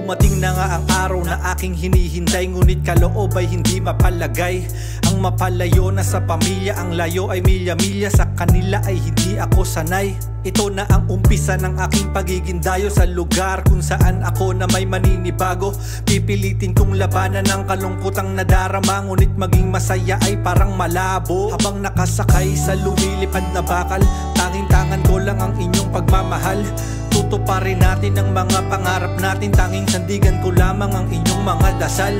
Dumating na nga ang araw na aking hinihintay, ngunit kaloob ay hindi mapalagay. Ang mapalayo na sa pamilya, ang layo ay milya-milya, sa kanila ay hindi ako sanay. Ito na ang umpisa ng aking pagiging dayo sa lugar kung saan ako na may maninibago. Pipilitin kong labanan ng kalungkutang nadarama, ngunit maging masaya ay parang malabo. Habang nakasakay sa lumilipad na bakal, tanging tangan ko lang ang inyong pagmamahal. Tutuparin natin ang mga pangarap natin, tanging sandigan ko lamang ang inyong mga dasal.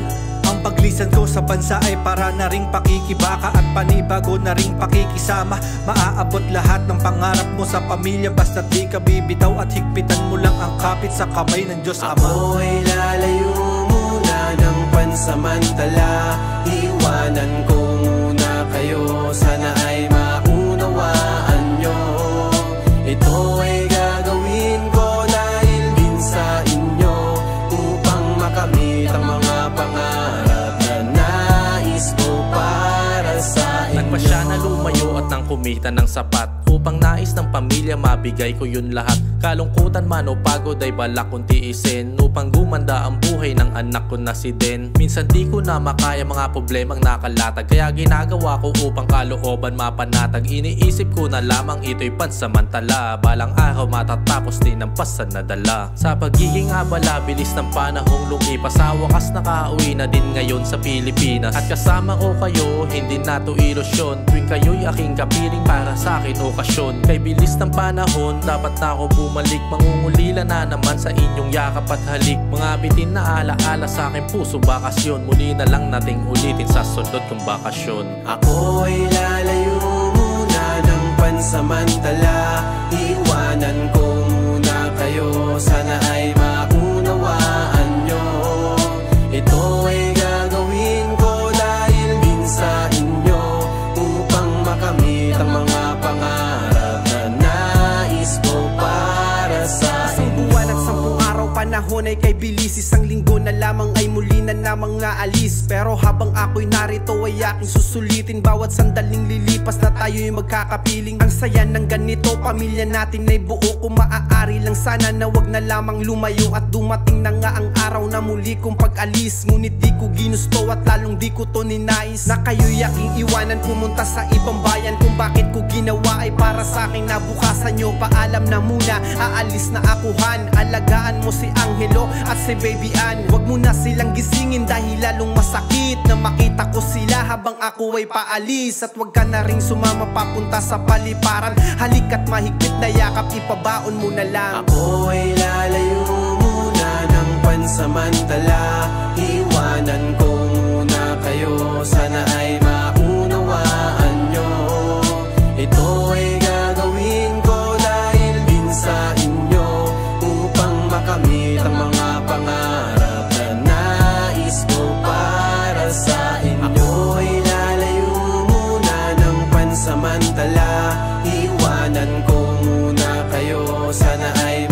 Ang paglisan ko sa bansa ay para na ring pakikibaka at panibago na ring pakikisama. Maaabot lahat ng pangarap mo sa pamilya, basta't di ka bibitaw at higpitan mo lang ang kapit sa kamay ng Diyos Ama. Ako'y lalayo muna ng pansamantala, iwanan ko muna kayo, sana ay maunawaan nyo. Ito ay gagawin ko dahil din sa inyo, upang makamit ang mga pangarap na nais ko para sa inyo. Nagpasya na lumayo at nang kumita ng sapat, upang nais ng pamilya mabigay ko yun lahat. Kalungkutan man o pagod ay balak kong tiisin, upang gumanda ang buhay ng anak ko na si Den. Minsan di ko na makaya mga problemang nakalatag, kaya ginagawa ko upang kalooban mapanatag. Iniisip ko na lamang ito'y pansamantala, balang araw matatapos din ang pasan na dala. Sa pagiging abala, bilis ng panahong lumipas, sa wakas nakauwi na din ngayon sa Pilipinas. At kasama ko kayo, hindi na to ilusyon, tuwing kayo'y aking kapiling para sa akin okasyon. Kay bilis ng panahon, dapat na ako bumalik, mangungulila na naman sa inyong yakap at halik. Mga bitin na alaala sa aking puso bakasyon, muli na lang nating ulitin sa sunod kong bakasyon. Ako'y lalayo muna ng pansamantala, iwanan ko muna kayo, sana ay maunawaan nyo. Ito ay gagawin ko dahil din sa inyo, upang makamit ang mga pangarap na nais ko para sa inyo. Buwan at 10 araw, panahon ay kay bilis, isang linggo na lamang ay muli na namang aalis. Pero habang ako'y narito ay aking susulitin, bawat sandaling lilipas na tayo'y magkakapiling. Ang saya ng ganito, pamilya natin ay buo, kung maaari lang sana na wag na lamang lumayo. At dumating na nga ang araw na muli kong pag-alis, ngunit di ko ginusto at lalong di ko to ninais, na kayo'y aking iwanan pumunta sa ibang bayan. Kung bakit ko ginawa ay para sa aking nabukasan nyo. Paalam na muna, aalis na ako Han, alagaan mo si Angelo at si Baby Ann. Wag mo na silang gisingin dahil lalong masakit na makita ko sila habang ako ay paalis. At wag ka na ring sumama papunta sa paliparan, halika't mahigpit na yakap, ipabaon mo na lang. Ako'y lalayo muna ng pansamantala, iwanan ko muna kayo, sana ay maunawaan nyo. Ito ay gagawin ko dahil din sa inyo, upang makamit ang mga pangarap na nais ko para sa inyo. Ako'y lalayo muna ng pansamantala, iwanan ko muna kayo, sana ay